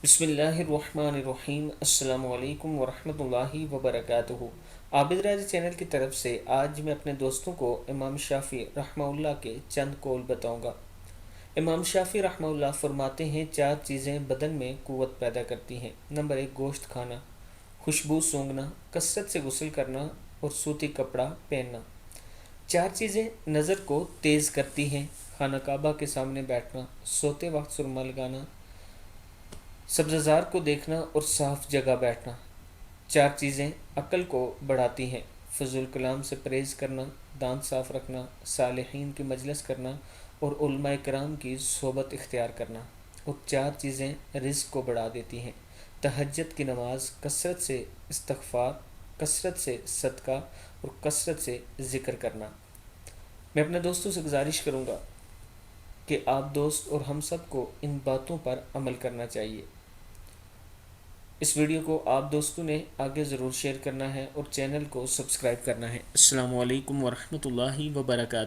بسم اللہ الرحمن الرحیم۔ السلام علیکم ورحمۃ اللہ وبرکاتہ۔ آبدراج چینل کی طرف سے آج میں اپنے دوستوں کو امام شافعی رحمہ اللہ کے چند قول بتاؤں گا۔ امام شافعی رحمہ اللہ فرماتے ہیں 4 چیزیں بدن میں قوت پیدا کرتی ہیں۔ نمبر 1، گوشت کھانا، خوشبو سونگھنا، کثرت سے غسل کرنا اور سوتی کپڑا پہننا۔ 4 چیزیں نظر کو تیز کرتی ہیں، خانہ کعبہ کے سامنے بیٹھنا، سوتے وقت سرما لگانا، سبززار کو دیکھنا اور صاف جگہ بیٹھنا۔ 4 چیزیں عقل کو بڑھاتی ہیں، فضول کلام سے پرہیز کرنا، دانت صاف رکھنا، صالحین کی مجلس کرنا اور علماء کرام کی صحبت اختیار کرنا۔ اور 4 چیزیں رزق کو بڑھا دیتی ہیں، تہجد کی نماز، کثرت سے استغفار، کثرت سے صدقہ اور کثرت سے ذکر کرنا۔ میں اپنے دوستوں سے گزارش کروں گا کہ آپ دوست اور ہم سب کو ان باتوں پر عمل کرنا چاہیے۔ اس ویڈیو کو آپ دوستوں نے آگے ضرور شیئر کرنا ہے اور چینل کو سبسکرائب کرنا ہے۔ السلام علیکم ورحمۃ اللہ وبرکاتہ۔